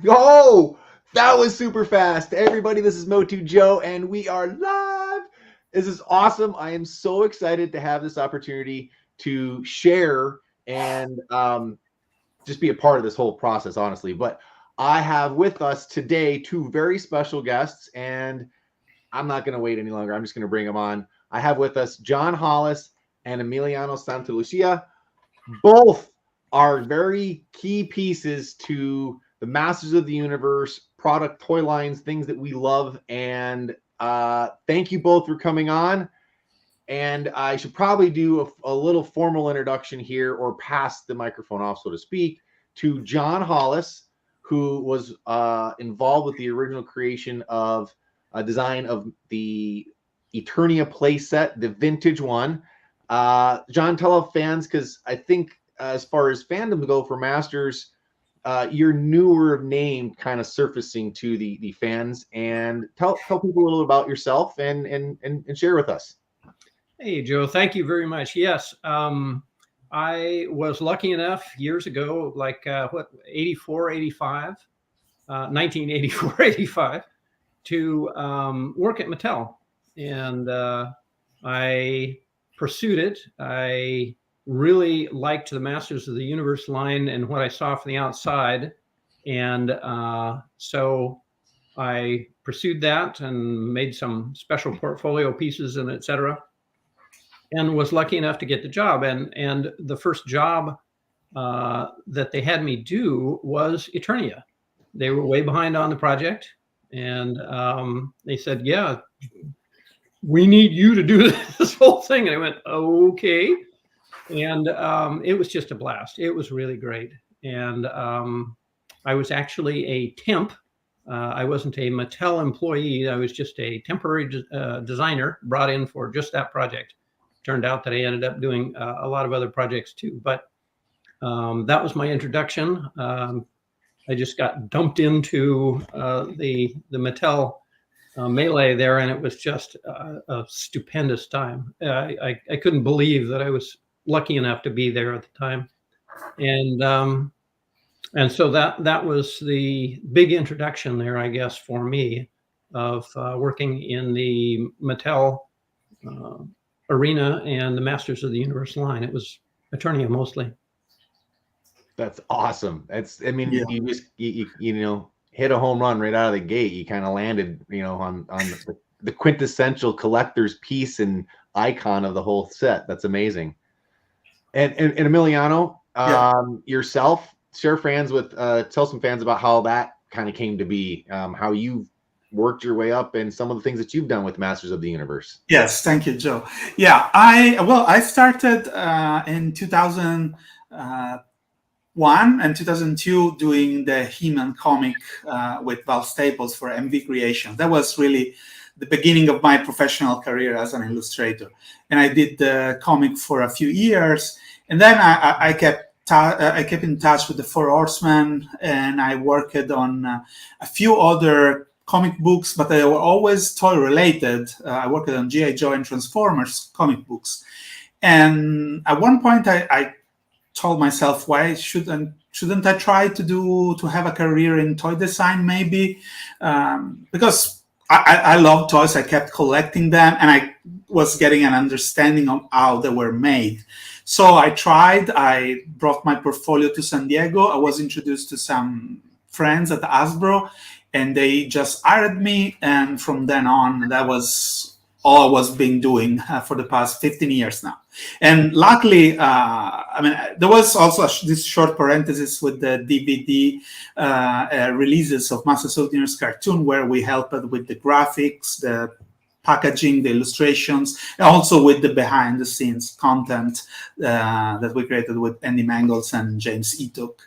Oh, that was super fast. Everybody, this is Motu Joe, and we are live. This is awesome. I am so excited to have this opportunity to share and just be a part of this whole process, honestly. But I have with us today two very special guests, and I'm not going to wait any longer. I'm just going to bring them on. I have with us John Hollis and Emiliano Santalucia. Both are very key pieces to the Masters of the Universe product toy lines, things that we love. And thank you both for coming on. And I should probably do a little formal introduction here, or pass the microphone off, so to speak, to John Hollis, who was involved with the original creation of a design of the Eternia playset, the vintage one. John, tell our fans, because I think as far as fandom go for Masters, you're newer name kind of surfacing to the fans, and tell people a little about yourself and share with us. Hey, Joe, thank you very much. Yes, I was lucky enough years ago, like 84, 85, 1984, 85, to work at Mattel. And I pursued it. I really liked the Masters of the Universe line and what I saw from the outside. And so I pursued that and made some special portfolio pieces and et cetera, and was lucky enough to get the job. And the first job that they had me do was Eternia. They were way behind on the project, and they said, "Yeah, we need you to do this whole thing." And I went, "Okay." And it was just a blast. It was really great. And I was actually a temp. I wasn't a Mattel employee. I was just a temporary designer brought in for just that project. Turned out that I ended up doing a lot of other projects too. But that was my introduction. I just got dumped into the Mattel melee there, and it was just a stupendous time. I couldn't believe that I was lucky enough to be there at the time, and so that was the big introduction there, I guess, for me, of working in the Mattel arena and the Masters of the Universe line. It was Eternia mostly. That's awesome. I mean, yeah. You just hit a home run right out of the gate. You kind of landed, on the quintessential collector's piece and icon of the whole set. That's amazing. And Emiliano, yourself, tell some fans about how that kind of came to be, how you've worked your way up, and some of the things that you've done with Masters of the Universe. Yes, thank you, Joe. Yeah, I started in 2001 and 2002 doing the He-Man comic with Val Staples for MV Creations. That was really the beginning of my professional career as an illustrator. And I did the comic for a few years, and then I kept in touch with the Four Horsemen, and I worked on a few other comic books, but they were always toy related. I worked on G.I. Joe and Transformers comic books. And at one point I told myself, why shouldn't I try to have a career in toy design, maybe? Because I love toys. I kept collecting them, and I was getting an understanding of how they were made. So I tried. I brought my portfolio to San Diego. I was introduced to some friends at Hasbro, and they just hired me. And from then on, that was all I was been doing for the past 15 years now. And luckily, there was also this short parenthesis with the DVD releases of Masters of the Universe cartoon, where we helped with the graphics, the packaging, the illustrations, and also with the behind-the-scenes content that we created with Andy Mangels and James Eatook.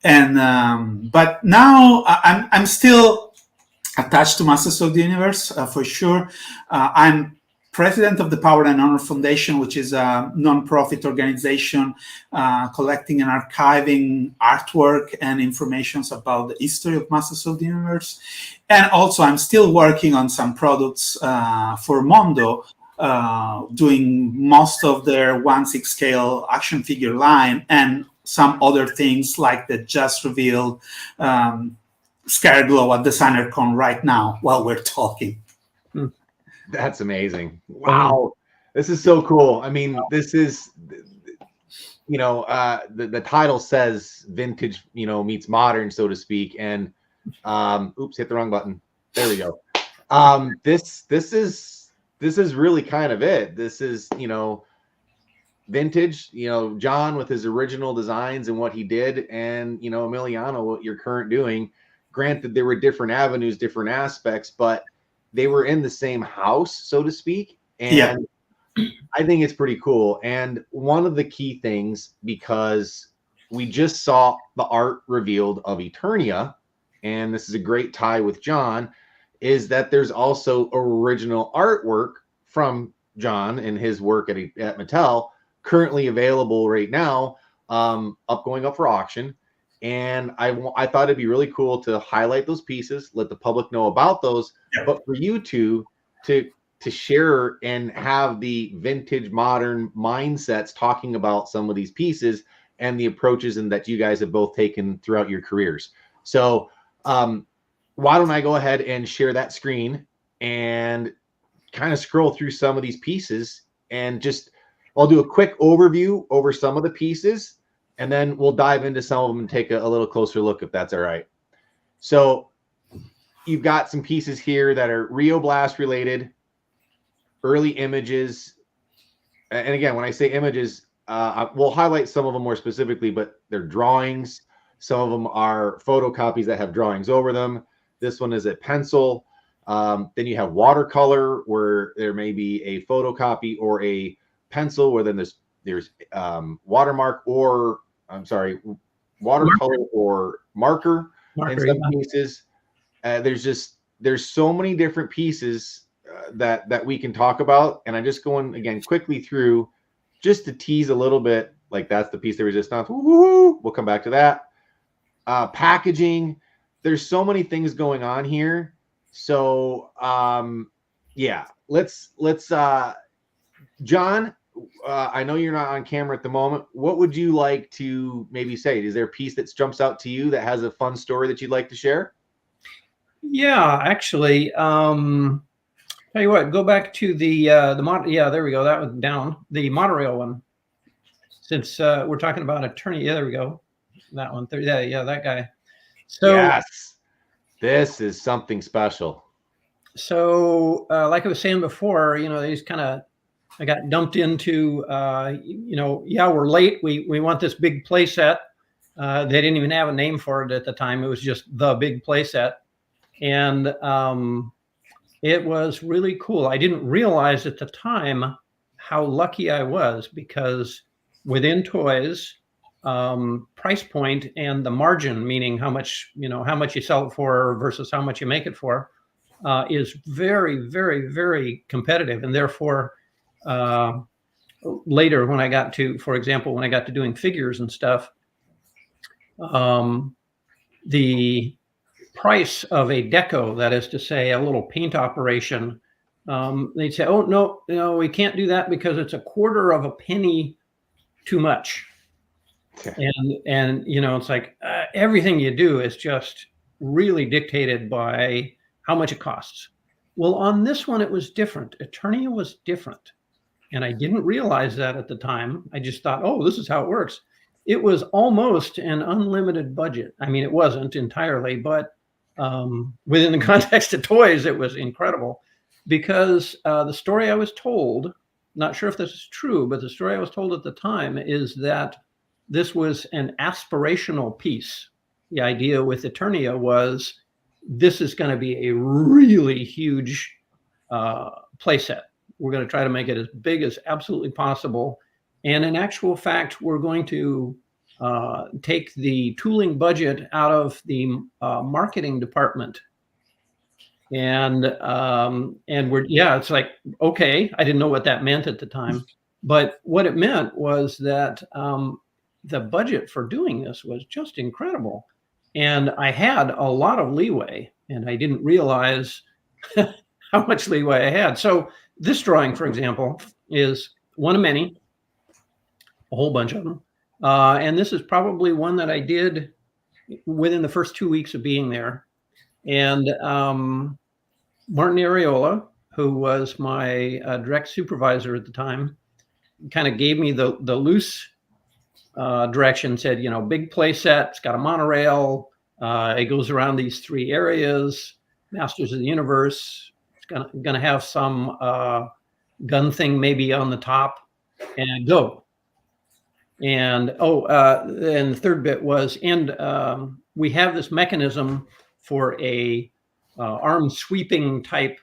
And but now I'm still attached to Masters of the Universe for sure. I'm president of the Power and Honor Foundation, which is a non-profit organization collecting and archiving artwork and information about the history of Masters of the Universe. And also, I'm still working on some products for Mondo, doing most of their 1/6 scale action figure line, and some other things like the just revealed Scare Glow at the CyberCon right now while we're talking. That's amazing. Wow. This is so cool. I mean, this is, the title says vintage, meets modern, so to speak. And oops, hit the wrong button. There we go. This is really kind of it. This is, vintage, John with his original designs and what he did, and Emiliano, what you're current doing. Granted, there were different avenues, different aspects, but they were in the same house, so to speak. And I think it's pretty cool. And one of the key things, because we just saw the art revealed of Eternia, and this is a great tie with John, is that there's also original artwork from John and his work at Mattel currently available right now, going up for auction. And I thought it'd be really cool to highlight those pieces, let the public know about those, but for you two to share and have the vintage modern mindsets talking about some of these pieces and the approaches and that you guys have both taken throughout your careers. So why don't I go ahead and share that screen and kind of scroll through some of these pieces, and I'll do a quick overview over some of the pieces, and then we'll dive into some of them and take a little closer look, if that's all right. So you've got some pieces here that are Rio Blast related, early images. And again, when I say images, we'll highlight some of them more specifically, but they're drawings. Some of them are photocopies that have drawings over them. This one is a pencil. Then you have watercolor, where there may be a photocopy or a pencil, where then there's watercolor or marker in some cases. There's so many different pieces that we can talk about, and I'm just going again quickly through just to tease a little bit. Like, that's the piece of resistance. We'll come back to that. Packaging. There's so many things going on here. So let's John, I know you're not on camera at the moment. What would you like to maybe say? Is there a piece that jumps out to you that has a fun story that you'd like to share? Yeah, actually, tell you what, go back to the there we go. That was down, the monorail one. Since we're talking about Eternia, there we go. That one, that guy. So yes, this is something special. So like I was saying before, these I got dumped into, we're late. We want this big play set. They didn't even have a name for it at the time. It was just the big play set. And it was really cool. I didn't realize at the time how lucky I was, because within toys, price point and the margin, meaning how much you sell it for versus how much you make it for, is very, very, very competitive. And therefore, later when I got to, for example, when I got to doing figures and stuff, the price of a deco, that is to say, a little paint operation, they'd say, oh, no, we can't do that because it's a quarter of a penny too much. And it's like everything you do is just really dictated by how much it costs. Well, on this one, it was different. Eternia was different. And I didn't realize that at the time. I just thought, oh, this is how it works. It was almost an unlimited budget. I mean, it wasn't entirely, but within the context of toys, it was incredible, because the story I was told, not sure if this is true, but the story I was told at the time is that this was an aspirational piece. The idea with Eternia was, this is going to be a really huge playset. We're going to try to make it as big as absolutely possible. And in actual fact, we're going to take the tooling budget out of the marketing department. And it's like, okay, I didn't know what that meant at the time. But what it meant was that the budget for doing this was just incredible. And I had a lot of leeway, and I didn't realize how much leeway I had. So this drawing, for example, is one of many, a whole bunch of them. And this is probably one that I did within the first 2 weeks of being there. And Martin Areola, who was my direct supervisor at the time, kind of gave me the loose direction, said, big play set, it's got a monorail, it goes around these 3 areas, Masters of the Universe, it's gonna have some gun thing maybe on the top, and go. And and the third bit was, we have this mechanism for a arm sweeping type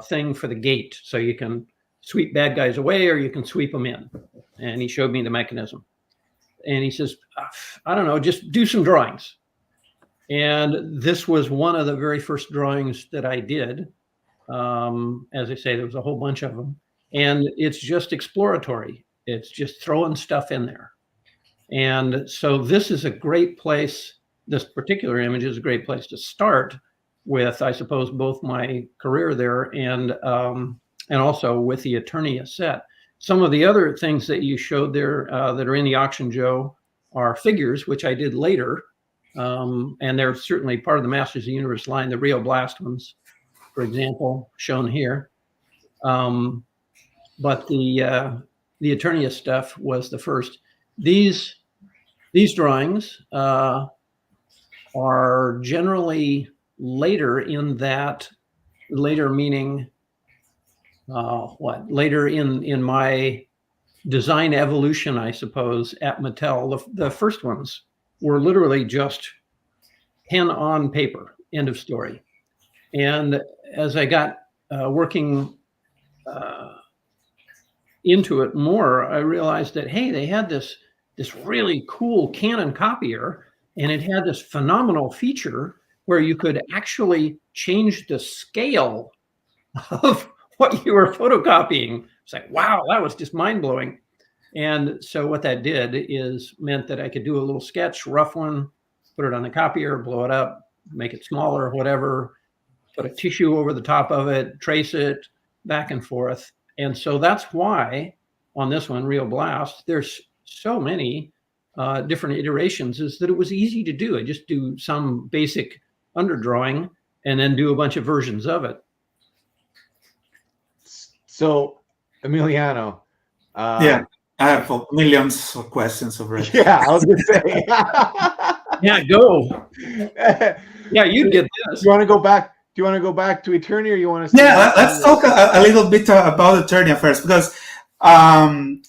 thing for the gate, so you can sweep bad guys away or you can sweep them in. And he showed me the mechanism, and he says, I don't know, just do some drawings. And this was one of the very first drawings that I did. As I say, there was a whole bunch of them, and it's just exploratory. It's just throwing stuff in there. And so this is a great place. This particular image is a great place to start with, I suppose, both my career there and also with the Eternia set. Some of the other things that you showed there that are in the auction, Joe, are figures, which I did later. And they're certainly part of the Masters of the Universe line, the Rio Blast ones, for example, shown here. But the Eternia stuff was the first. These drawings are generally later in that, later meaning later in my design evolution, I suppose, at Mattel. The first ones were literally just pen on paper, end of story. And as I got working into it more, I realized that, hey, they had this really cool Canon copier, and it had this phenomenal feature where you could actually change the scale of what you were photocopying. It's like, wow, that was just mind-blowing. And so what that did is meant that I could do a little sketch, rough one, put it on the copier, blow it up, make it smaller, whatever, put a tissue over the top of it, trace it, back and forth. And so that's why on this one, Rio Blast, there's so many different iterations, is that it was easy to do. I just do some basic underdrawing and then do a bunch of versions of it. So, Emiliano. Yeah, I have millions of questions already. Yeah, I was going to say. Yeah, go. Yeah, you get this. Do you want to go back? Do you want to go back to Eternia, or you want to? Yeah, let's talk a little bit about Eternia first, because I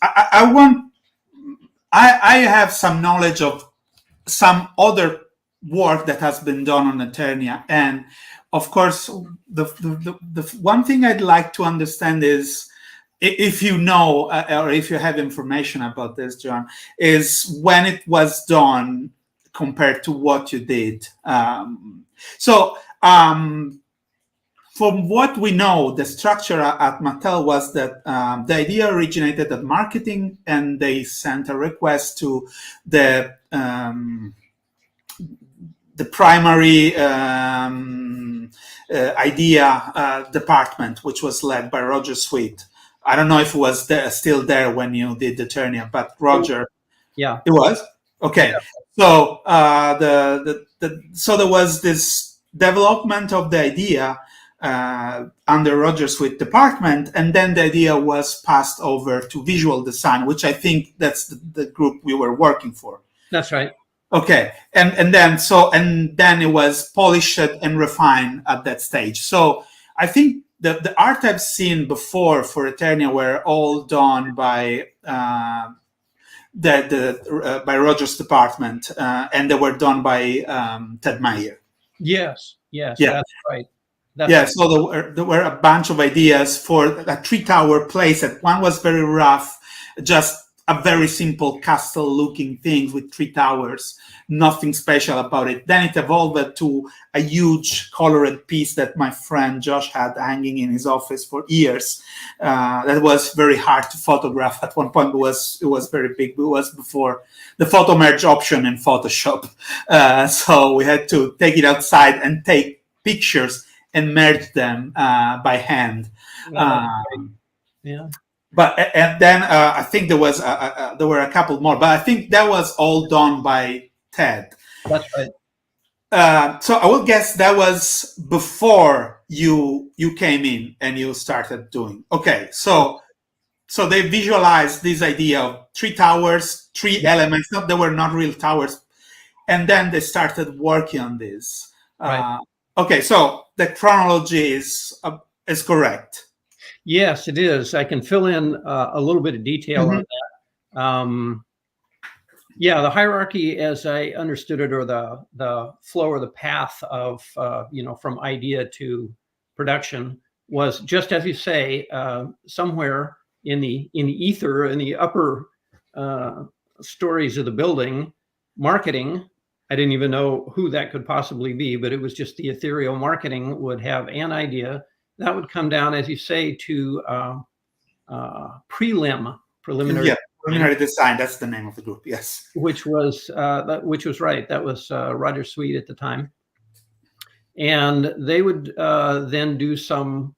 have some knowledge of some other work that has been done on Eternia, and of course, the one thing I'd like to understand is, if you know or if you have information about this, John, is when it was done compared to what you did. From what we know, the structure at Mattel was that the idea originated at marketing, and they sent a request to the primary idea department, which was led by Roger Sweet. I don't know if it was still there when you did Eternia, but Roger. Yeah, it was. Okay, yeah. So so there was this development of the idea under Roger Sweet department, and then the idea was passed over to visual design, which I think that's the group we were working for. That's right. Okay, and then it was polished and refined at that stage. So I think the art I've seen before for Eternia were all done by by Roger's department, and they were done by Ted Meyer. Yes, yeah. That's right. So there were a bunch of ideas for a 3-tower playset. One was very rough, just a very simple castle-looking thing with 3 towers, nothing special about it. Then it evolved to a huge colored piece that my friend Josh had hanging in his office for years. That was very hard to photograph at one point. It was very big. It was before the photo merge option in Photoshop. So we had to take it outside and take pictures and merge them by hand. Yeah. But and then I think there were a couple more, but I think that was all done by Ted. That's right. So I will guess that was before you came in and you started doing. Okay, so they visualized this idea of three towers, three elements. Not they were not real towers, and then they started working on this. Right. Okay, so the chronology is correct. Yes, it is. I can fill in a little bit of detail on that. Yeah, the hierarchy, as I understood it, or the flow or the path of from idea to production, was just as you say, somewhere in the ether, in the upper stories of the building. Marketing, I didn't even know who that could possibly be, but it was just the ethereal marketing would have an idea that would come down, as you say, to preliminary. Yeah, preliminary design. That's the name of the group. Yes, which was right. That was Roger Sweet at the time, and they would then do some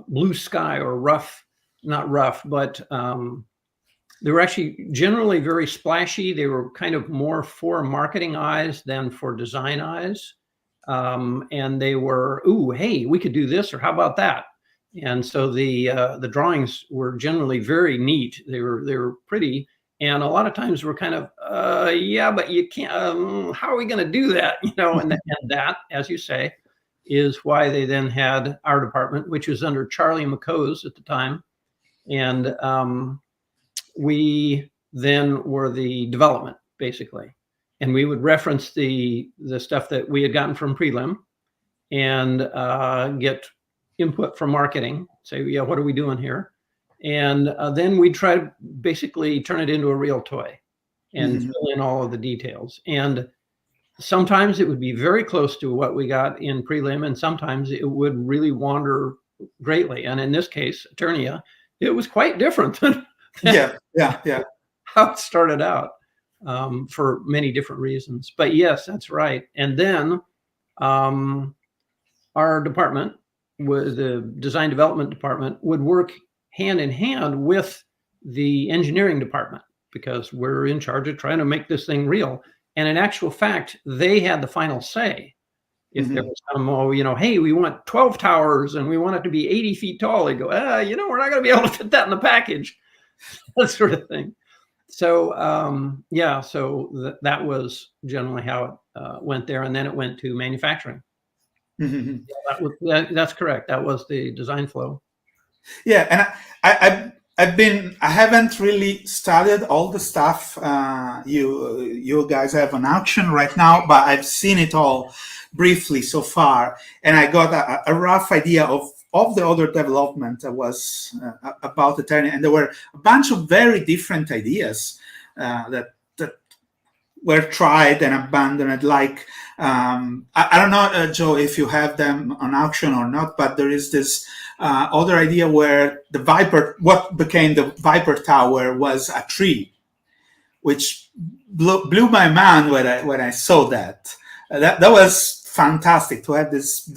blue sky or rough, not rough, but they were actually generally very splashy. They were kind of more for marketing eyes than for design eyes, and they were, ooh, hey, we could do this, or how about that? And so the drawings were generally very neat. They were pretty, and a lot of times we're kind of yeah, but you can't. How are we going to do that? And that, as you say, is why they then had our department, which was under Charlie McCose at the time, and we then were the development basically, and we would reference the stuff that we had gotten from prelim and get input from marketing, say, yeah, what are we doing here? And then we try to basically turn it into a real toy and fill in all of the details. And sometimes it would be very close to what we got in prelim, and sometimes it would really wander greatly. And in this case, Eternia, it was quite different than yeah. how it started out, for many different reasons. But yes, that's right. And then our department, with the design development department, would work hand in hand with the engineering department, because we're in charge of trying to make this thing real. And in actual fact, they had the final say. If there was some, hey, we want 12 towers and we want it to be 80 feet tall, they go, we're not going to be able to fit that in the package, that sort of thing. So, that was generally how it went there. And then it went to manufacturing. Yeah, that's correct. That was the design flow. Yeah, and I haven't really studied all the stuff you guys have on auction right now, but I've seen it all briefly so far, and I got a rough idea of the other development that was about Eternia, and there were a bunch of very different ideas that were tried and abandoned. Like I don't know, Joe, if you have them on auction or not, but there is this other idea where what became the Viper Tower was a tree, which blew my mind when I saw that. That was fantastic to have this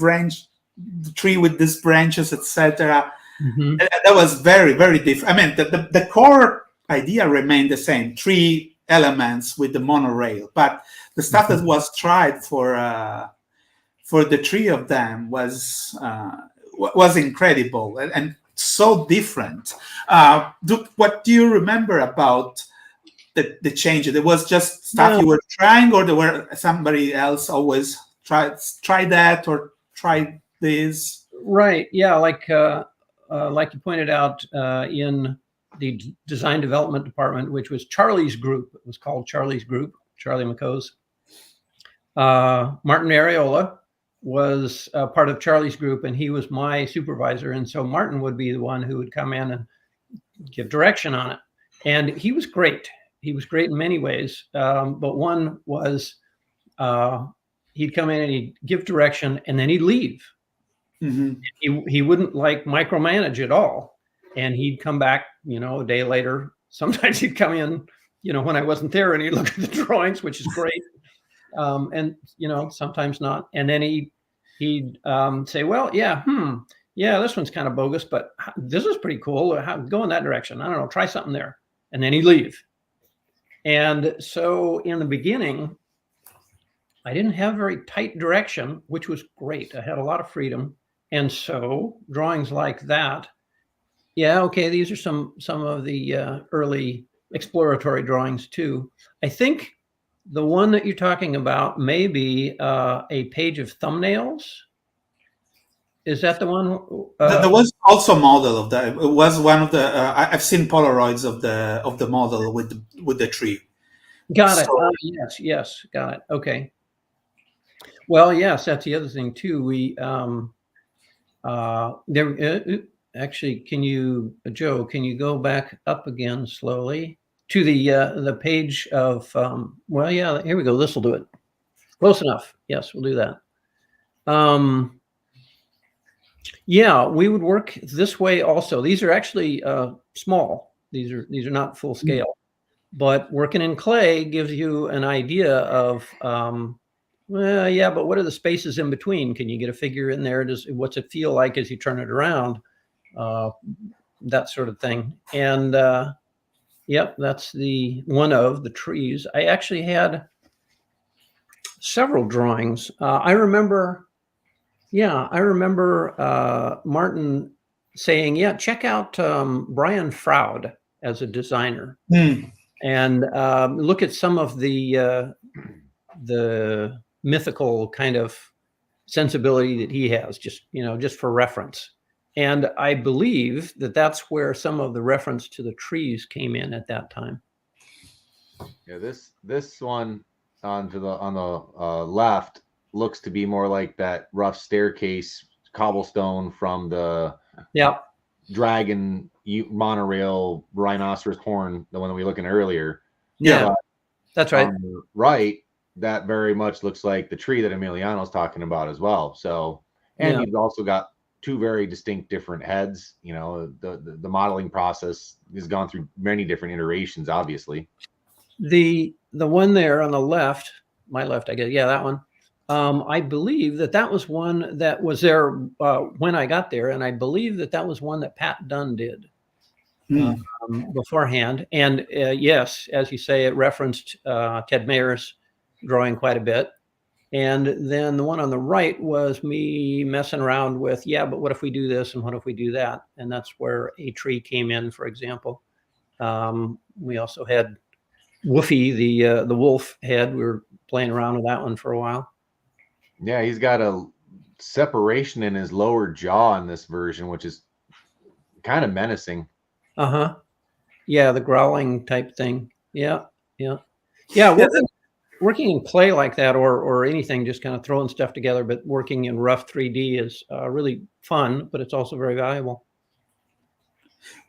tree with these branches, etc. That was very, very different. I mean, the core idea remained the same: three elements with the monorail, but the stuff that was tried for the three of them was incredible and so different. What do you remember about the change? There was just stuff you were trying, or there were somebody else always try that or try this? Right. Yeah. Like you pointed out, in the design development department, which was Charlie's group. It was called Charlie's group, Charlie McCose. Martin Areola was part of Charlie's group, and he was my supervisor. And so Martin would be the one who would come in and give direction on it. And he was great. He was great in many ways. But one was he'd come in and he'd give direction, and then he'd leave. He wouldn't micromanage at all. And he'd come back, a day later. Sometimes he'd come in, when I wasn't there, and he'd look at the drawings, which is great. And sometimes not. And then he'd say, well, yeah, this one's kind of bogus, but this is pretty cool. Go in that direction. I don't know, try something there. And then he'd leave. And so in the beginning, I didn't have very tight direction, which was great. I had a lot of freedom. And so drawings like that, yeah, okay, these are some of the early exploratory drawings too. I think the one that you're talking about may be a page of thumbnails. Is that the one? There was also a model of that. It was one of the. I've seen Polaroids of the model with the tree. Got it. So, Yes, got it. Okay. Well, yes, that's the other thing too. We actually, can you, Joe? Can you go back up again slowly to the page of? Well, yeah. Here we go. This will do it. Close enough. Yes, we'll do that. Yeah, we would work this way also. These are actually small. These are not full scale, but working in clay gives you an idea of, well, yeah, but what are the spaces in between? Can you get a figure in there? What's it feel like as you turn it around? That sort of thing. And yep, that's the one of the trees. I actually had several drawings. I remember Martin saying, yeah, check out Brian Froud as a designer and look at some of the mythical kind of sensibility that he has, just for reference. And I believe that that's where some of the reference to the trees came in at that time. Yeah, this one on the left looks to be more like that rough staircase cobblestone from the dragon monorail rhinoceros horn, the one that we were looking at earlier. Yeah, that's right. On the right, that very much looks like the tree that Emiliano's talking about as well. So, and you've also got two very distinct different heads. You know, the modeling process has gone through many different iterations, obviously. The one there on the left, my left, I guess. Yeah, that one. I believe that was one that was there when I got there, and I believe that was one that Pat Dunn did beforehand. And yes, as you say, it referenced Ted Mayer's drawing quite a bit. And then the one on the right was me messing around with, yeah, but what if we do this and what if we do that? And that's where a tree came in, for example. We also had Woofy, the wolf head. We were playing around with that one for a while. Yeah, he's got a separation in his lower jaw in this version, which is kind of menacing. Yeah, the growling type thing. Yeah. Working in clay like that, or anything, just kind of throwing stuff together, but working in rough 3D is really fun, but it's also very valuable.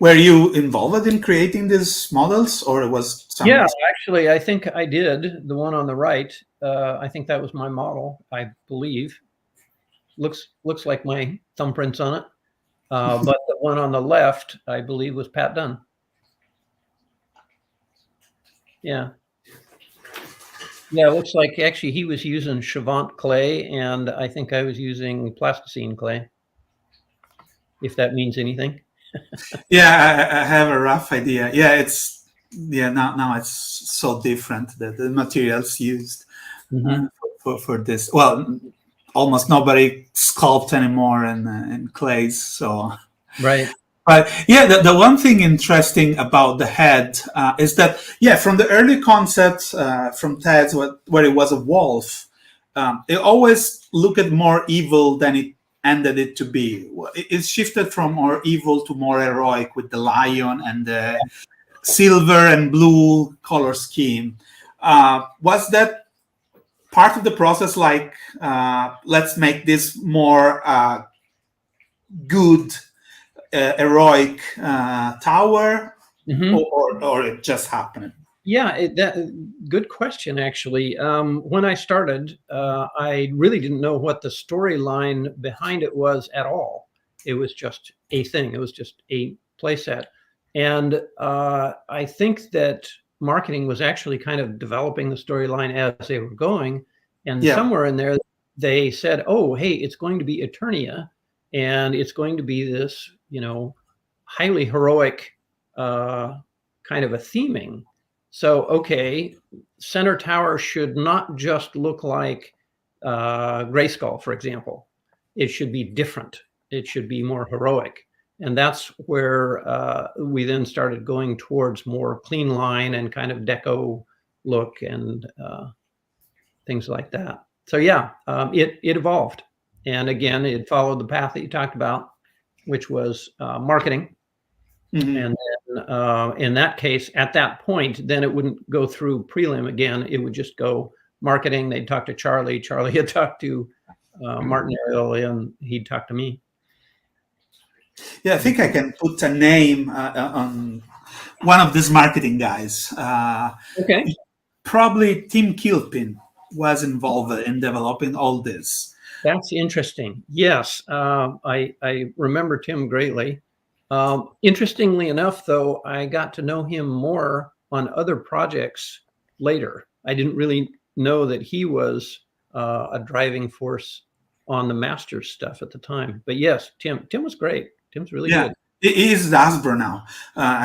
Were you involved in creating these models, or it was something? Yeah, actually, I think I did. The one on the right, I think that was my model, I believe. Looks like my thumbprints on it. But the one on the left, I believe, was Pat Dunn. Yeah. Yeah, it looks like actually he was using Chavant clay, and I think I was using plasticine clay, if that means anything. Yeah, I have a rough idea. Yeah, now it's so different, the materials used for this. Well, almost nobody sculpt anymore in clays, so right. But yeah, the one thing interesting about the head is that, from the early concepts from Ted's, where it was a wolf, it always looked more evil than it ended it to be. It shifted from more evil to more heroic with the lion and the silver and blue color scheme. Was that part of the process, like, let's make this more good, heroic tower, or it just happened? Yeah, good question, actually. When I started, I really didn't know what the storyline behind it was at all. It was just a thing. It was just a playset. And I think that marketing was actually kind of developing the storyline as they were going. And somewhere in there, they said, oh, hey, it's going to be Eternia. And it's going to be this, highly heroic kind of a theming. So, okay, center tower should not just look like Grayskull, for example. It should be different. It should be more heroic. And that's where we then started going towards more clean line and kind of deco look and things like that. So yeah, it evolved. And again, it followed the path that you talked about, which was marketing. Mm-hmm. And then in that case, at that point, then it wouldn't go through prelim again. It would just go marketing. They'd talk to Charlie. Charlie had talked to Martin Ariel, and he'd talk to me. Yeah, I think I can put a name on one of these marketing guys. Okay. Probably Tim Kilpin was involved in developing all this. That's interesting. Yes, I remember Tim greatly. Interestingly enough, though, I got to know him more on other projects later. I didn't really know that he was a driving force on the Masters stuff at the time. But yes, Tim was great. Tim's really good. He is at Hasbro now.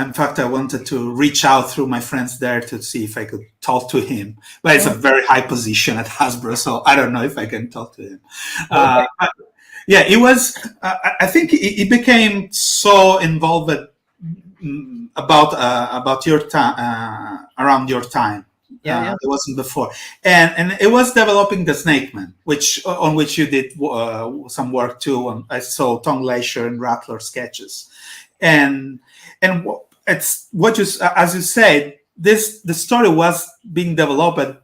In fact, I wanted to reach out through my friends there to see if I could talk to him. But it's a very high position at Hasbro, so I don't know if I can talk to him. Okay. Yeah, it was. I think he became so involved about your time, around your time. It wasn't before, and it was developing the Snake Man, on which you did some work too. I saw Tom Glacier and Rattler sketches, and it's what you, as you said, the story was being developed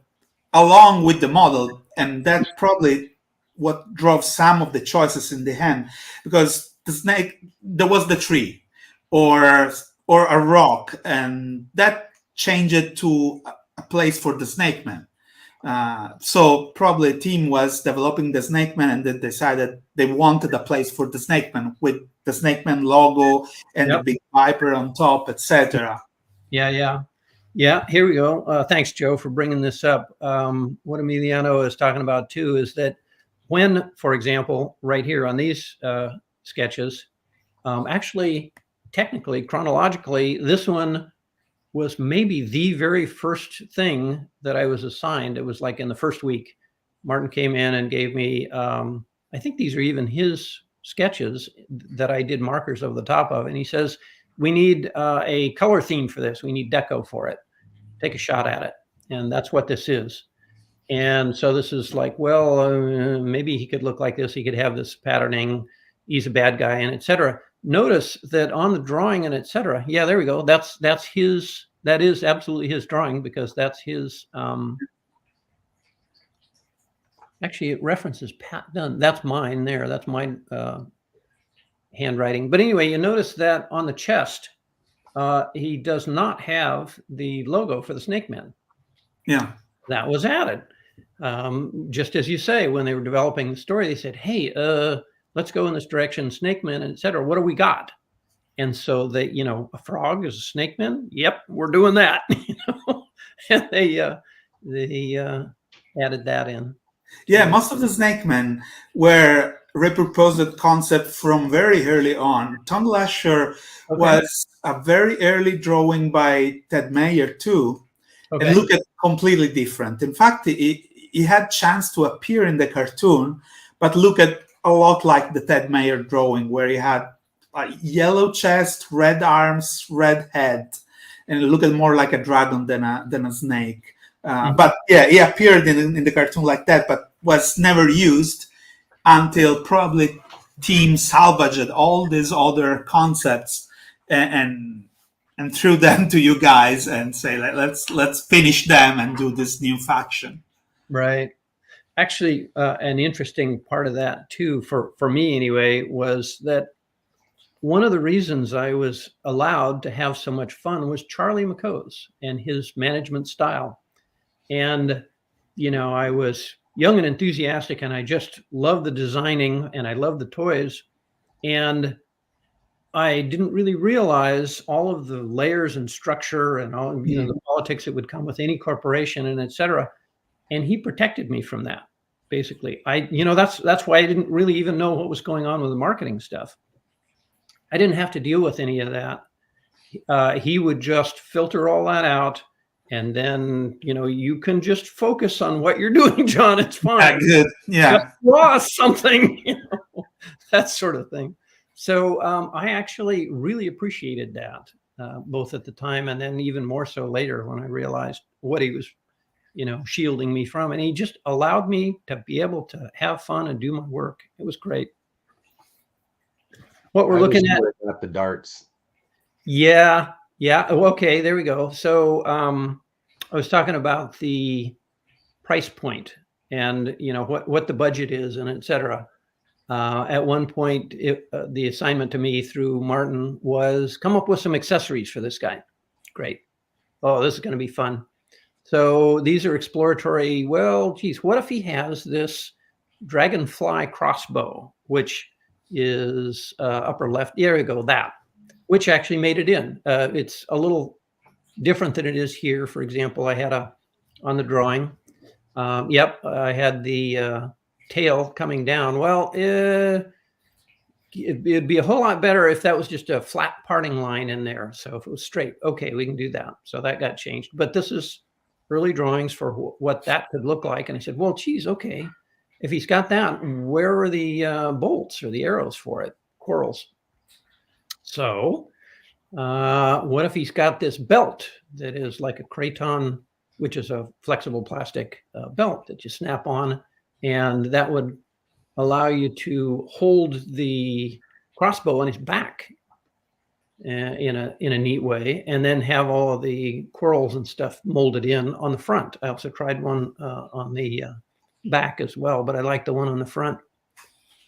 along with the model, and that probably what drove some of the choices in the hand, because the snake, there was the tree or a rock, and that changed it to a place for the Snake Man. So probably the team was developing the Snake Man, and they decided they wanted a place for the Snake Man with the Snake Man logo and the big viper on top, etc. Yeah. Here we go. Thanks, Joe, for bringing this up. What Emiliano is talking about too is that when, for example, right here on these sketches, actually, technically, chronologically, this one was maybe the very first thing that I was assigned. It was like in the first week. Martin came in and gave me, I think these are even his sketches that I did markers over the top of. And he says, we need a color theme for this. We need deco for it. Take a shot at it. And that's what this is. And so this is like, well, maybe he could look like this. He could have this patterning. He's a bad guy, and etc. Notice that on the drawing and etc. Yeah, there we go. That's his. That is absolutely his drawing, because that's his. Actually, it references Pat Dunn. That's mine there. That's my handwriting. But anyway, you notice that on the chest, he does not have the logo for the Snake Man. Yeah, that was added. Just as you say, when they were developing the story, they said, hey, let's go in this direction, Snake Man, et cetera. What do we got? And so they, a frog is a Snake Man. Yep, we're doing that. And they added that in. Yeah, most of the Snake Men were repurposed concept from very early on. Tom Lasher was a very early drawing by Ted Mayer too. And look at completely different. In fact, he had chance to appear in the cartoon, but look at a lot like the Ted Mayer drawing, where he had a yellow chest, red arms, red head, and it looked more like a dragon than a snake. But yeah, he appeared in the cartoon like that, but was never used until probably Team salvaged all these other concepts and threw them to you guys and say, let's finish them and do this new faction. Right. Actually, an interesting part of that too, for me anyway, was that one of the reasons I was allowed to have so much fun was Charlie McCoe's and his management style. And, I was young and enthusiastic, and I just loved the designing and I loved the toys. And I didn't really realize all of the layers and structure and all, the politics that would come with any corporation and et cetera. And he protected me from that, basically. That's why I didn't really even know what was going on with the marketing stuff. I didn't have to deal with any of that. He would just filter all that out And then, you can just focus on what you're doing, John. It's fine. Good. Yeah. Just draw something, that sort of thing. So I actually really appreciated that, both at the time and then even more so later when I realized what he was, shielding me from. And he just allowed me to be able to have fun and do my work. It was great. What we're looking at the darts. Yeah. Okay, there we go. So I was talking about the price point and what the budget is and et cetera. At one point, the assignment to me through Martin was come up with some accessories for this guy. Great. Oh, this is going to be fun. So these are exploratory. Well, geez, what if he has this dragonfly crossbow, which is upper left? There you go, that, which actually made it in. It's a little different than it is here. For example, I had on the drawing. I had the tail coming down. Well, it'd be a whole lot better if that was just a flat parting line in there. So if it was straight, okay, we can do that. So that got changed. But this is early drawings for what that could look like. And I said, well, geez, okay, if he's got that, where are the bolts or the arrows for it? Corals. So what if he's got this belt that is like a craton, which is a flexible plastic belt that you snap on, and that would allow you to hold the crossbow on his back in a neat way, and then have all of the corals and stuff molded in on the front. I also tried one on the back as well, but I like the one on the front.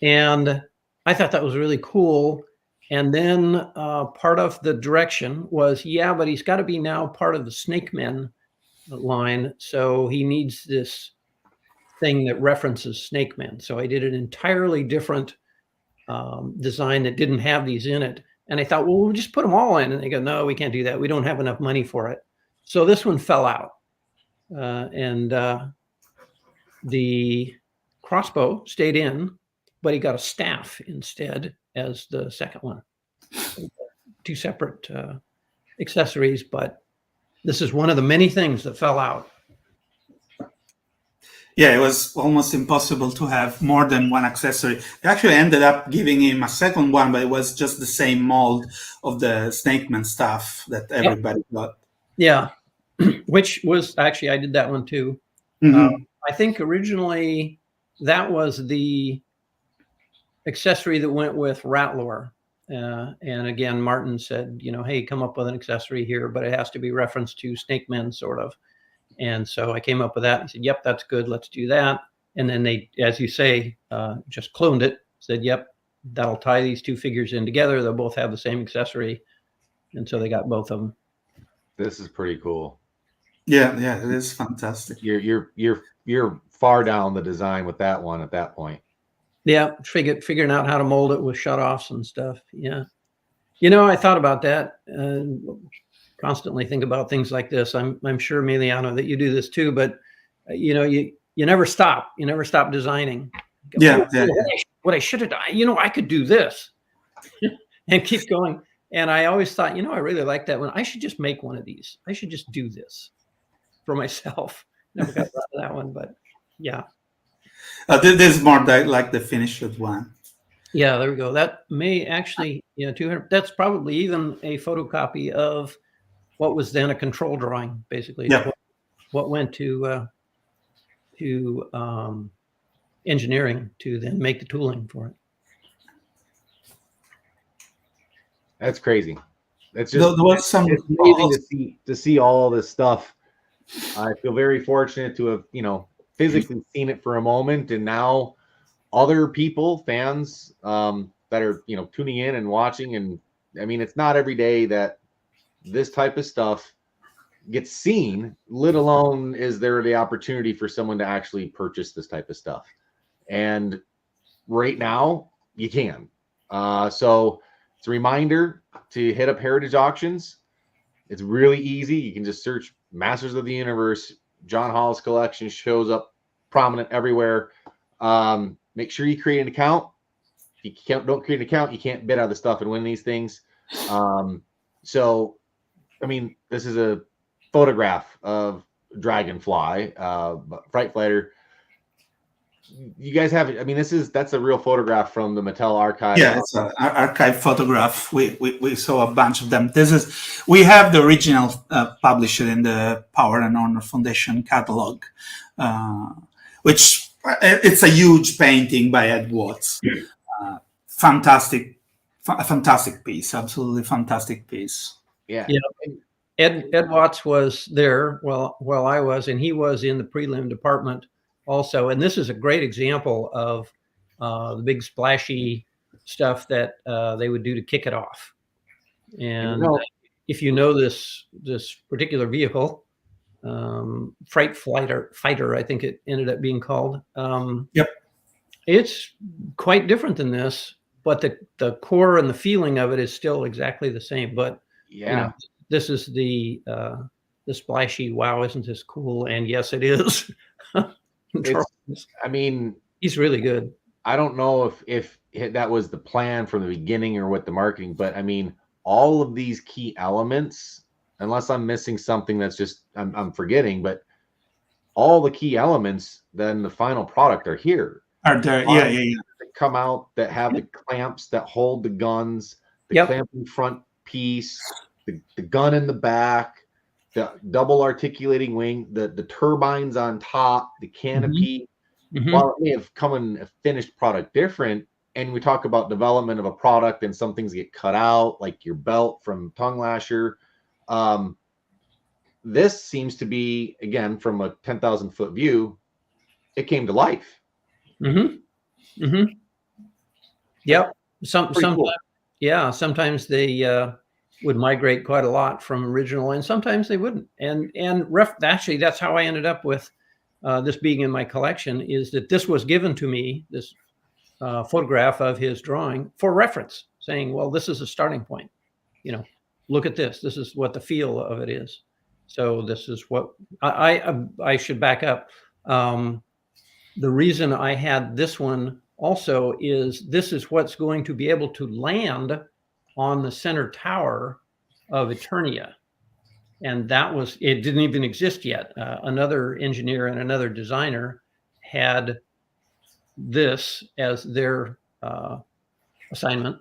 And I thought that was really cool. And then part of the direction was, but he's got to be now part of the Snake Men line. So he needs this thing that references Snake Men. So I did an entirely different design that didn't have these in it. And I thought, well, we'll just put them all in. And they go, no, we can't do that. We don't have enough money for it. So this one fell out. And the crossbow stayed in, but he got a staff instead as the second one. Two separate accessories, but this is one of the many things that fell out. Yeah, it was almost impossible to have more than one accessory. They actually ended up giving him a second one, but it was just the same mold of the Snake Man stuff that everybody got. Yeah, which was actually, I did that one too. Mm-hmm. I think originally that was the accessory that went with Rattler. And again, Martin said, hey, come up with an accessory here, but it has to be referenced to Snake Men, sort of. And so I came up with that and said, yep, that's good. Let's do that. And then they, as you say, just cloned it, said, yep, that'll tie these two figures in together. They'll both have the same accessory. And so they got both of them. This is pretty cool. Yeah, it is fantastic. You're far down the design with that one at that point. Yeah, figuring out how to mold it with shutoffs and stuff. Yeah. I thought about that. Constantly think about things like this. I'm sure, Emiliano, that you do this too, but you never stop. You never stop designing. What I should have done, I could do this and keep going. And I always thought, I really like that one. I should just make one of these. I should just do this for myself. Never got to that one, but yeah. There's more like the finished one. Yeah, there we go. That may actually, 200. That's probably even a photocopy of what was then a control drawing, basically. Yeah. What went to engineering to then make the tooling for it. That's crazy. It's just it's amazing to see all this stuff. I feel very fortunate to have, physically seen it for a moment, and now other people, fans that are, tuning in and watching. And I mean, it's not every day that this type of stuff gets seen, let alone is there the opportunity for someone to actually purchase this type of stuff. And right now you can. So it's a reminder to hit up Heritage Auctions. It's really easy. You can just search Masters of the Universe. John Hollis collection shows up prominent everywhere. Make sure you create an account. If you don't create an account, you can't bid on the stuff and win these things. So, I mean, this is a photograph of Dragonfly, Fright Fighter. You guys have, I mean, that's a real photograph from the Mattel archive. Yeah, it's an archive photograph. We saw a bunch of them. We have the original published in the Power and Honor Foundation catalog, which it's a huge painting by Ed Watts. Fantastic piece, absolutely fantastic piece. Yeah. Ed Watts was there while I was, and he was in the prelim department also. And this is a great example of the big splashy stuff that they would do to kick it off. And if you know this particular vehicle, Fright Fighter, I think it ended up being called. Yep. It's quite different than this, but the core and the feeling of it is still exactly the same. But yeah, this is the splashy, wow, isn't this cool? And yes, it is. I mean, he's really good. I don't know if that was the plan from the beginning or what the marketing, but I mean, all of these key elements, unless I'm missing something that's just I'm forgetting, but all the key elements then the final product are here. Are there? Yeah. That come out that have the clamps that hold the guns, the clamping front piece, the gun in the back, the double articulating wing, the turbines on top, the canopy. While it may have come in a finished product different, and we talk about development of a product and some things get cut out, like your belt from Tongue Lasher. This seems to be, again, from a 10,000 foot view, it came to life. Yep. Sometimes, cool. Yeah, sometimes they would migrate quite a lot from original, and sometimes they wouldn't. And actually, that's how I ended up with this being in my collection, is that this was given to me, this photograph of his drawing, for reference, saying, well, this is a starting point. Look at this. This is what the feel of it is. So this is what I should back up. The reason I had this one also is this is what's going to be able to land on the center tower of Eternia. And it didn't even exist yet. Another engineer and another designer had this as their assignment,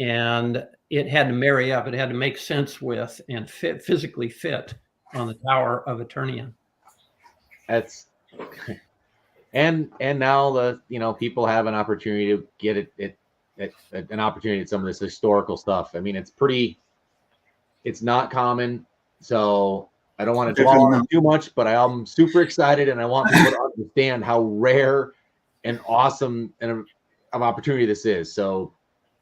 and it had to marry up. It had to make sense with and physically fit on the tower of Eternia. That's and now the people have an opportunity to get an opportunity at some of this historical stuff. I mean, it's not common, so I don't want to dwell on it too much, but I am super excited, and I want people to understand how rare and awesome and of opportunity this is. So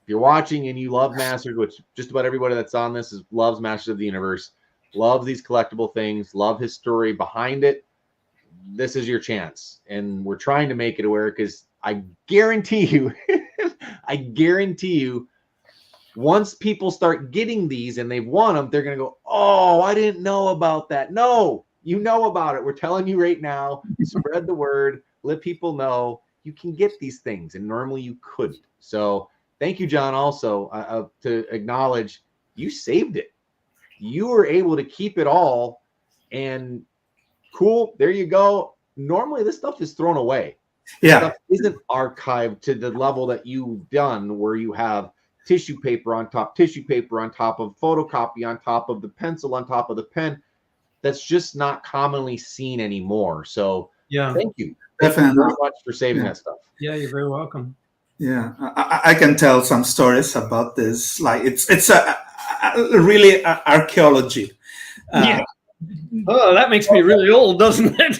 if you're watching and you love Masters, which just about everybody that's on this loves Masters of the Universe, love these collectible things, love his story behind it, this is your chance. And we're trying to make it aware, because I guarantee you, once people start getting these and they've won them, they're going to go, oh, I didn't know about that. No, you know about it. We're telling you right now, spread the word, let people know you can get these things, and normally you couldn't. So thank you, John, also to acknowledge you saved it. You were able to keep it all, and cool, there you go. Normally this stuff is thrown away. Yeah. Stuff isn't archived to the level that you've done, where you have tissue paper on top of photocopy on top of the pencil on top of the pen. That's just not commonly seen anymore. So thank you. Definitely. Thank you very much for saving that stuff. Yeah, you're very welcome. Yeah, I can tell some stories about this. Like it's a really archaeology. Yeah. Oh, that makes me really old, doesn't it?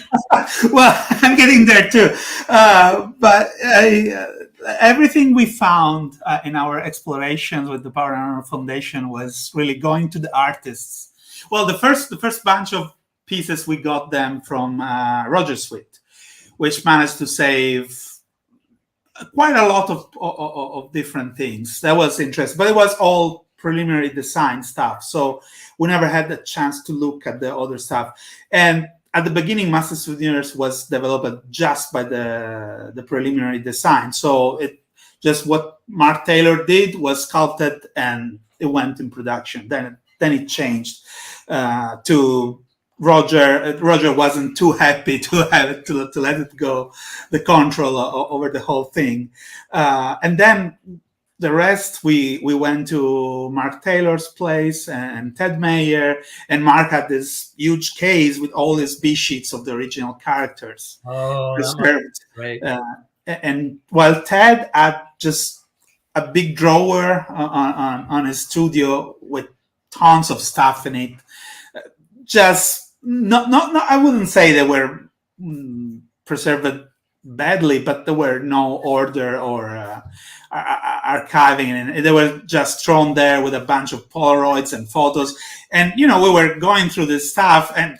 Well, I'm getting there too. But everything we found in our explorations with the Power and Honor Foundation was really going to the artists. Well, the first bunch of pieces, we got them from Roger Sweet, which managed to save quite a lot of different things. That was interesting, but it was all preliminary design stuff, so we never had the chance to look at the other stuff. And at the beginning, Masters of the Universe was developed just by the preliminary design, so it just what Mark Taylor did was sculpted and it went in production. Then then it changed to Roger. Roger wasn't too happy to have it, to let it go, the control over the whole thing, and then the rest, we went to Mark Taylor's place and Ted Mayer, and Mark had this huge case with all his B sheets of the original characters preserved. Right. And while Ted had just a big drawer on his studio with tons of stuff in it, just not I wouldn't say they were preserved badly, but there were no order or archiving, and they were just thrown there with a bunch of Polaroids and photos. And we were going through this stuff, and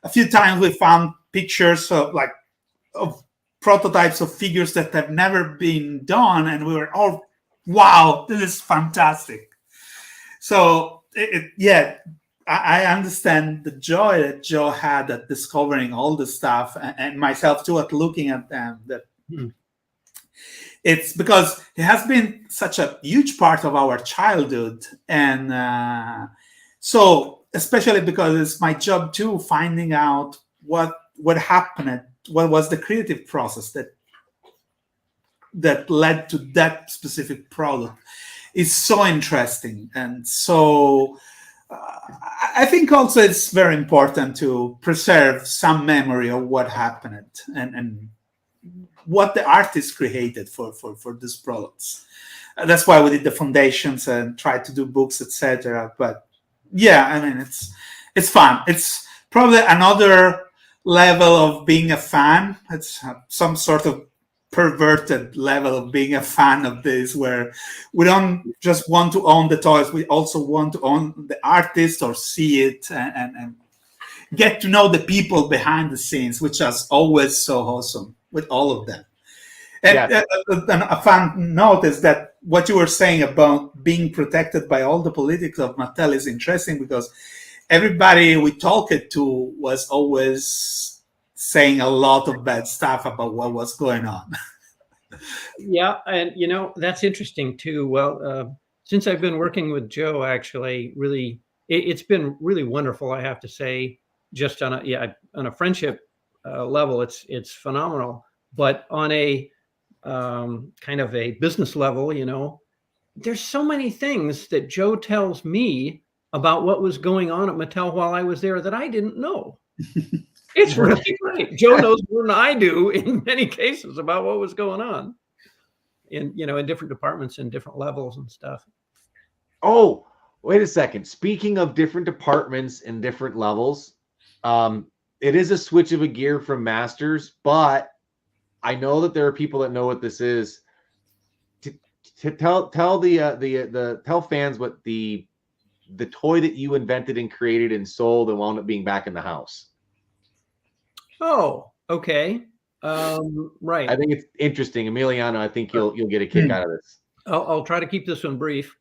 a few times we found pictures of prototypes of figures that have never been done, and we were all, wow, this is fantastic. So I understand the joy that Joe had at discovering all the stuff, and myself too at looking at them. That it's because it has been such a huge part of our childhood, and so especially because it's my job too, finding out what happened, what was the creative process that led to that specific product is so interesting. And so I think also it's very important to preserve some memory of what happened and what the artist created for these products. That's why we did the foundations and tried to do books, etc. But yeah, I mean, it's fun. It's probably another level of being a fan. It's some sort of perverted level of being a fan of this, where we don't just want to own the toys, we also want to own the artist or see it and get to know the people behind the scenes, which is always so awesome with all of them. And a fun note is that what you were saying about being protected by all the politics of Mattel is interesting, because everybody we talked to was always saying a lot of bad stuff about what was going on. Yeah, and that's interesting too. Well, since I've been working with Joe, actually, really, it's been really wonderful. I have to say, just on a friendship level, it's phenomenal. But on a kind of a business level, there's so many things that Joe tells me about what was going on at Mattel while I was there that I didn't know. It's really great. Joe knows more than I do in many cases about what was going on in different departments and different levels and stuff. Oh, wait a second. Speaking of different departments and different levels, it is a switch of a gear from Masters, but I know that there are people that know what this is. To tell fans what the toy that you invented and created and sold and wound up being back in the house. Oh, okay. Right. I think it's interesting, Emiliano. I think you'll get a kick out of this. I'll try to keep this one brief.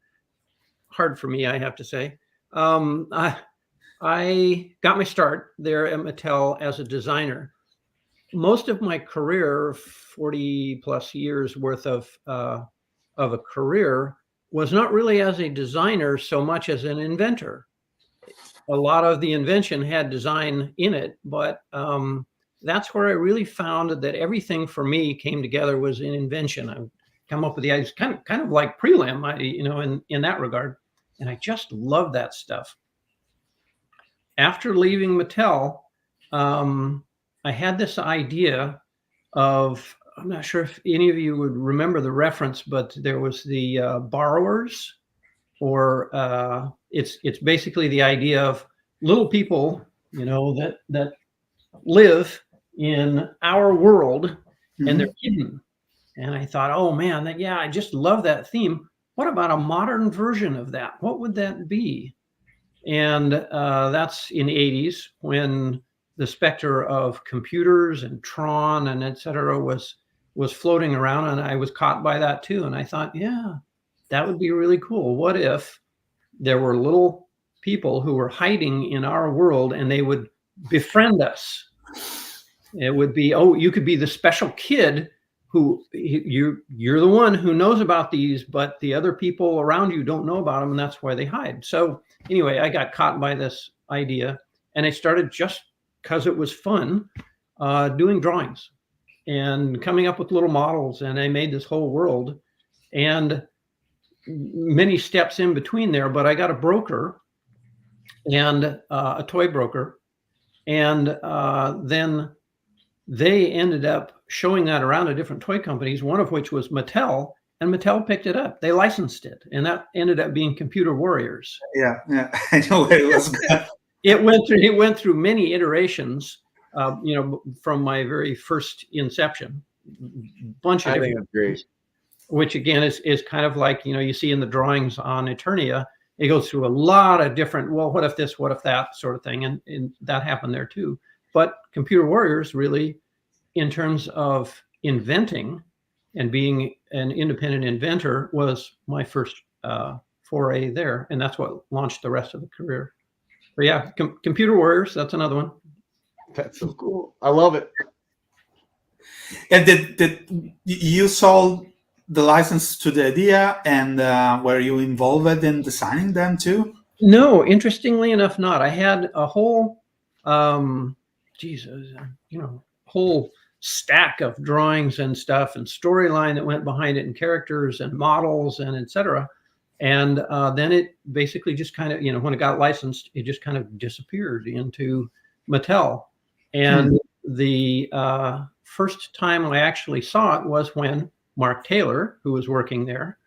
Hard for me, I have to say. I got my start there at Mattel as a designer. Most of my career, 40 plus years worth of a career, was not really as a designer so much as an inventor. A lot of the invention had design in it, but that's where I really found that everything for me came together was in invention. I would come up with the ideas, kind of like prelim, in that regard, and I just love that stuff. After leaving Mattel, I had this idea of, I'm not sure if any of you would remember the reference, but there was the borrowers, or it's basically the idea of little people, that live in our world and they're hidden. And I thought, oh man, I just love that theme. What about a modern version of that? What would that be? And that's in the 80s when the specter of computers and Tron and et cetera was floating around, and I was caught by that too. And I thought, yeah, that would be really cool. What if there were little people who were hiding in our world and they would befriend us? It would be, you could be the special kid you're the one who knows about these, but the other people around you don't know about them, and that's why they hide. So anyway, I got caught by this idea, and I started just because it was fun, doing drawings and coming up with little models, and I made this whole world, and many steps in between there. But I got a broker and a toy broker, and then they ended up showing that around to different toy companies, one of which was Mattel, and Mattel picked it up. They licensed it, and that ended up being Computer Warriors. Yeah, I know where it was. It went through many iterations, from my very first inception. Bunch of different great. Which again is kind of like, you see in the drawings on Eternia, it goes through a lot of different, well, what if this, what if that sort of thing. And that happened there too. But Computer Warriors really, in terms of inventing and being an independent inventor, was my first foray there. And that's what launched the rest of the career. But yeah, Computer Warriors, that's another one. That's so cool. I love it. And did you sold the license to the idea, and were you involved in designing them too? No, interestingly enough, not. I had a whole, whole stack of drawings and stuff and storyline that went behind it, and characters and models and etc. And then it basically just kind of, when it got licensed, it just kind of disappeared into Mattel. And the first time I actually saw it was when Mark Taylor, who was working there,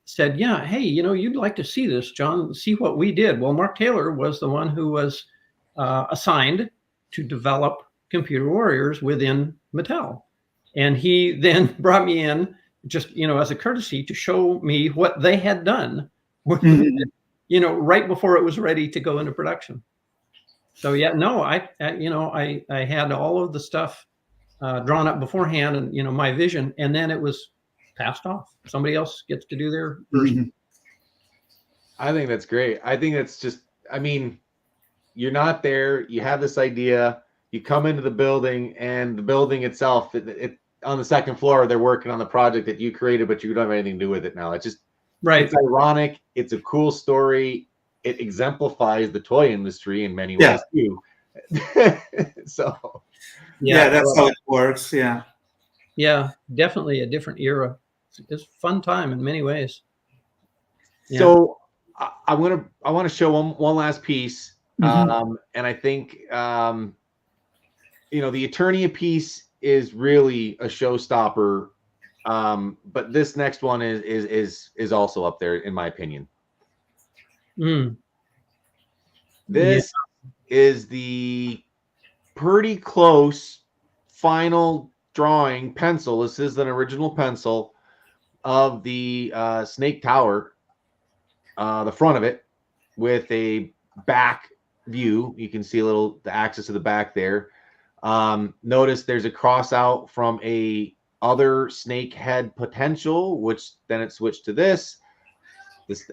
said, yeah, hey, you'd like to see this, John, see what we did. Well, Mark Taylor was the one who was assigned to develop Computer Warriors within Mattel. And he then brought me in just, as a courtesy to show me what they had done, right before it was ready to go into production. So yeah, no, I had all of the stuff drawn up beforehand, and my vision, and then it was passed off. Somebody else gets to do their version. I think that's great. I think that's just, you're not there. You have this idea. You come into the building, and the building itself, it on the second floor, they're working on the project that you created, but you don't have anything to do with it now. It's just, right. It's ironic. It's a cool story. It exemplifies the toy industry in many ways too. So yeah, that's how it works. Yeah, definitely a different era. It's a fun time in many ways. Yeah. So I want to show one last piece, and I think the Eternia piece is really a showstopper, but this next one is also up there in my opinion. This is the pretty close final drawing pencil. This is an original pencil of the Snake Tower, the front of it, with a back view. You can see the axis of the back there. Notice there's a cross out from a other snake head potential, which then it switched to this. This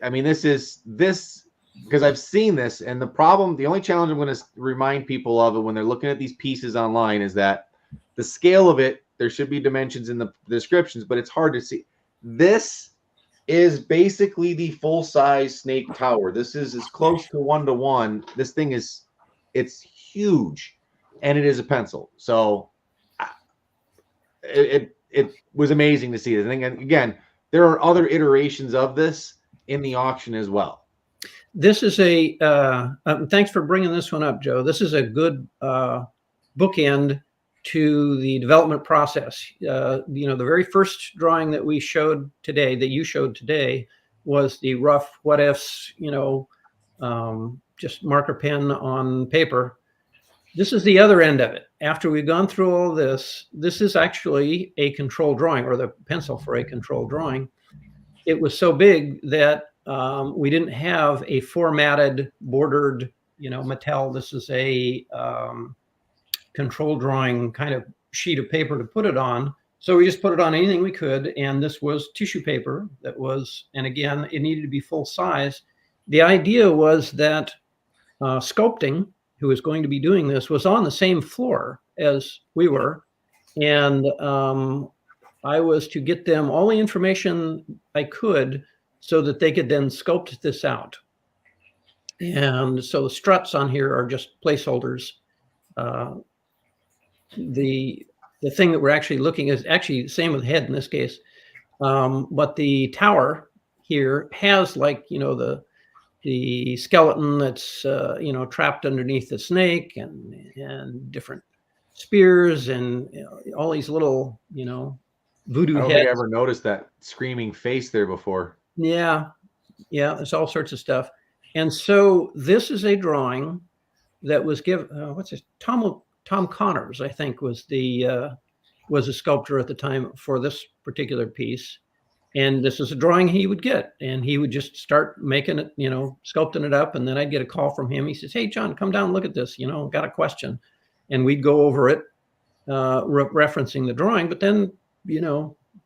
because I've seen this, and the only challenge I'm going to remind people of it when they're looking at these pieces online is that the scale of it, there should be dimensions in the descriptions, but it's hard to see. This is basically the full-size Snake Tower. This is as close to 1-to-1. This thing it's huge, and it is a pencil. So it was amazing to see this. And again, there are other iterations of this in the auction as well. This is thanks for bringing this one up, Joe. This is a good bookend to the development process. The very first drawing that you showed today, was the rough what ifs, just marker pen on paper. This is the other end of it. After we've gone through all this is actually a control drawing, or the pencil for a control drawing. It was so big that we didn't have a formatted, bordered, Mattel. This is a control drawing kind of sheet of paper to put it on. So we just put it on anything we could. And this was tissue paper and again, it needed to be full size. The idea was that Sculpting, who was going to be doing this, was on the same floor as we were. And I was to get them all the information I could so that they could then sculpt this out. And so the struts on here are just placeholders. The thing that we're actually looking at is actually the same with head in this case. But the tower here has, like, the skeleton that's trapped underneath the snake, and different spears, and all these little voodoo I don't heads. think I ever noticed that screaming face there before. Yeah, there's all sorts of stuff. And so this is a drawing that was given. What's his Tom Connors, I think, was a sculptor at the time for this particular piece. And this is a drawing he would get, and he would just start making it, sculpting it up. And then I'd get a call from him. He says, "Hey, John, come down and look at this. Got a question." And we'd go over it, referencing the drawing, but then,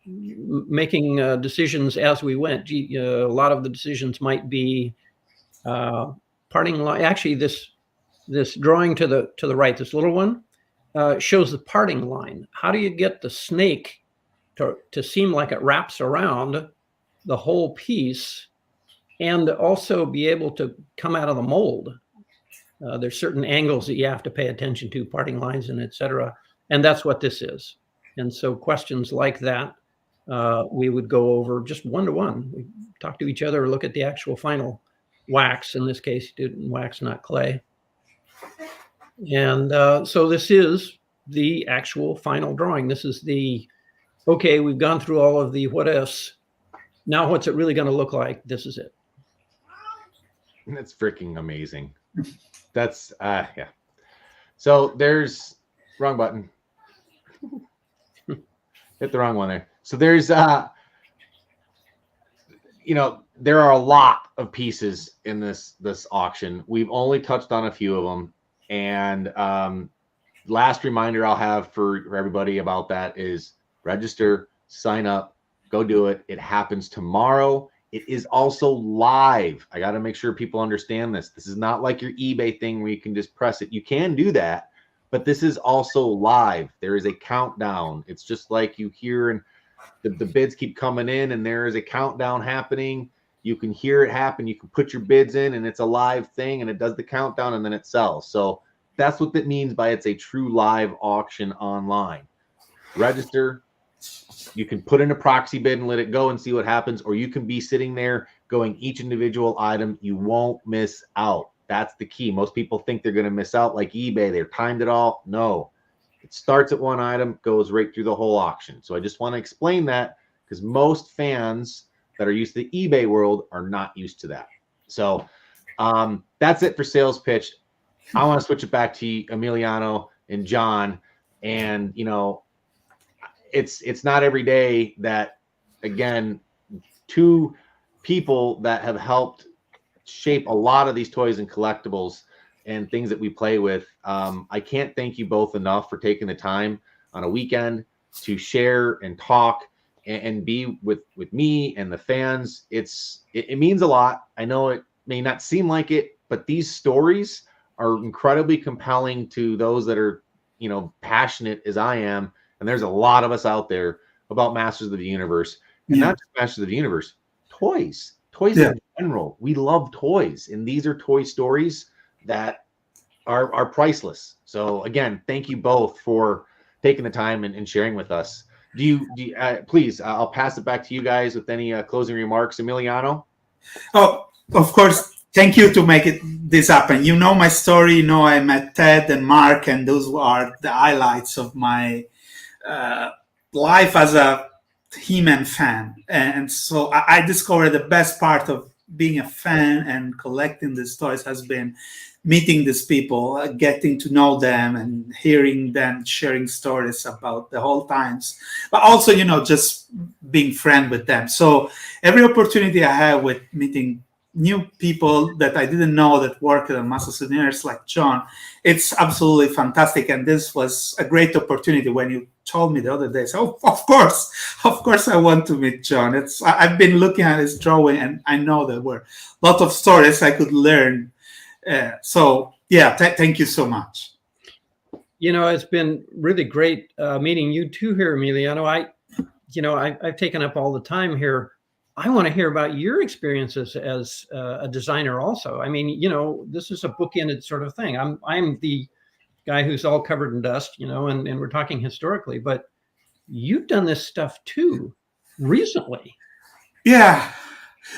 making decisions as we went. A lot of the decisions might be parting line. Actually, this drawing to the right, this little one, shows the parting line. How do you get the snake to seem like it wraps around the whole piece, and also be able to come out of the mold? There's certain angles that you have to pay attention to, parting lines and etc. And that's what this is. And so questions like that, we would go over just one-to-one. We talk to each other, look at the actual final wax. In this case, you did it in wax, not clay. And so this is the actual final drawing. This is okay, we've gone through all of the what ifs. Now what's it really going to look like? This is it. That's freaking amazing. That's yeah. So there's wrong button. Hit the wrong one there. So there's there are a lot of pieces in this auction. We've only touched on a few of them, and last reminder I'll have for everybody about that is register, sign up, go do it. It happens tomorrow. It is also live. I got to make sure people understand this. This is not like your eBay thing where you can just press it. You can do that, but this is also live. There is a countdown. It's just like you hear, and the bids keep coming in, and there is a countdown happening. You can hear it happen. You can put your bids in, and it's a live thing, and it does the countdown, and then it sells. So that's what that means by it's a true live auction online. Register. You can put in a proxy bid and let it go and see what happens, or you can be sitting there going each individual item. You won't miss out. That's the key. Most people think they're going to miss out like eBay. They're timed it all. No, it starts at one item, goes right through the whole auction. So I just want to explain that because most fans that are used to the eBay world are not used to that. So that's it for sales pitch. I want to switch it back to Emiliano and John. And, it's not every day that, again, two people that have helped shape a lot of these toys and collectibles and things that we play with. I can't thank you both enough for taking the time on a weekend to share and talk and be with me and the fans. It means a lot. I know it may not seem like it, but these stories are incredibly compelling to those that are, passionate as I am. And there's a lot of us out there about Masters of the Universe, and not just Masters of the Universe, toys in general. We love toys, and these are toy stories that are priceless. So again, thank you both for taking the time and sharing with us. Please, I'll pass it back to you guys with any closing remarks. Emiliano? Oh, of course. Thank you to make this happen. You know my story. I met Ted and Mark, and those are the highlights of my life as a He-Man fan. And so I discovered the best part of being a fan and collecting these toys has been meeting these people, getting to know them and hearing them sharing stories about the whole times, but also, just being friend with them. So every opportunity I have with meeting new people that I didn't know that work at Masters of the Universe like John, it's absolutely fantastic. And this was a great opportunity when you told me the other day. So of course I want to meet John. I've been looking at his drawing, and I know there were a lot of stories I could learn. So yeah, thank you so much. It's been really great meeting you too here, Emiliano. I've taken up all the time here. I want to hear about your experiences as a designer also. I mean, this is a bookended sort of thing. I'm the guy who's all covered in dust, and we're talking historically, but you've done this stuff too recently. Yeah.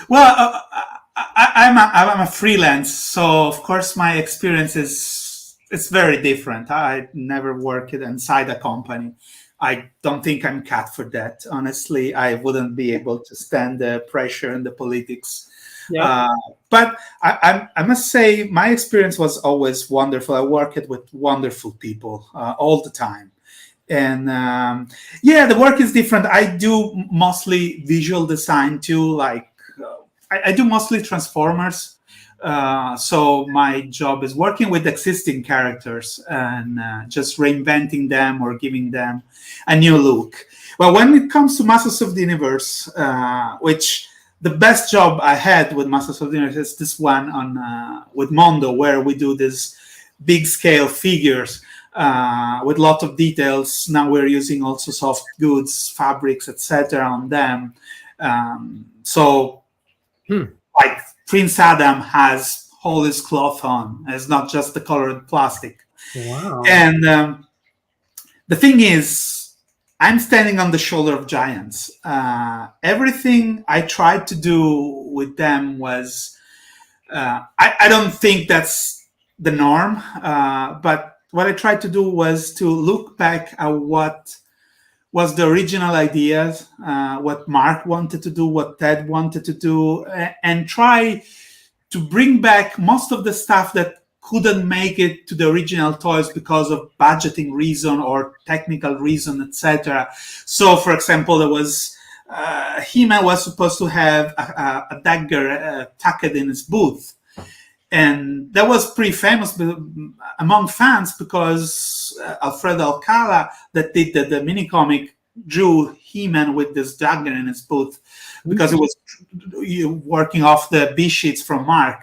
Well, I'm a freelance, so of course my experience it's very different. I never worked inside a company. I don't think I'm cut for that. Honestly, I wouldn't be able to stand the pressure and the politics. Yeah. But I must say, my experience was always wonderful. I worked with wonderful people all the time. And yeah, the work is different. I do mostly visual design too. Like I do mostly Transformers. So my job is working with existing characters and just reinventing them or giving them a new look. Well, when it comes to Masters of the Universe, which the best job I had with Masters of the Universe is this one on with Mondo, where we do this big scale figures with a lot of details. Now we're using also soft goods, fabrics, etc. on them. Like Prince Adam has all his cloth on. It's not just the colored plastic. Wow. And the thing is, I'm standing on the shoulder of giants. Everything I tried to do with them was, I don't think that's the norm, but what I tried to do was to look back at what was the original ideas, what Mark wanted to do, what Ted wanted to do, and try to bring back most of the stuff that couldn't make it to the original toys because of budgeting reason or technical reason, etc. So, for example, there was He-Man was supposed to have a dagger tucked in his booth. And that was pretty famous among fans because Alfredo Alcala, that did the mini comic, drew He-Man with this dagger in his booth because it was working off the B sheets from Mark.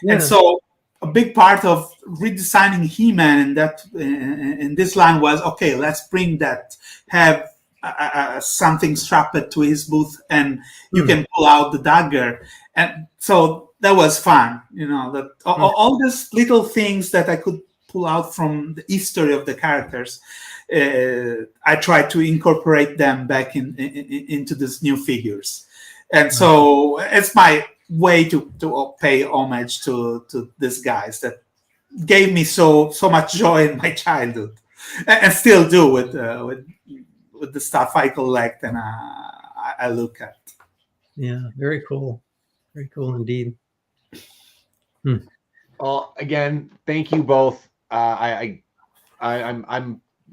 Yeah. And so a big part of redesigning He-Man in this line was, okay, let's bring that, have something strapped to his booth, and you can pull out the dagger. And so that was fun, that all these little things that I could pull out from the history of the characters, I tried to incorporate them back into these new figures. And so it's my way to pay homage to these guys that gave me so much joy in my childhood, and still do with the stuff I collect and I look at. Yeah, very cool. Very cool indeed. Well, again, thank you both. I'm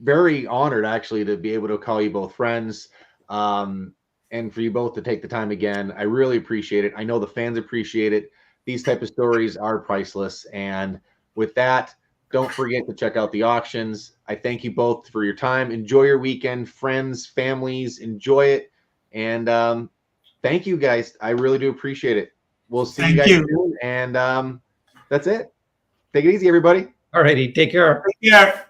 very honored actually to be able to call you both friends, and for you both to take the time again. I really appreciate it. I know the fans appreciate it. These type of stories are priceless. And with that, don't forget to check out the auctions. I thank you both for your time. Enjoy your weekend, friends, families, enjoy it. And thank you guys. I really do appreciate it. We'll see you guys soon. And that's it. Take it easy, everybody. All righty. Take care. Take care.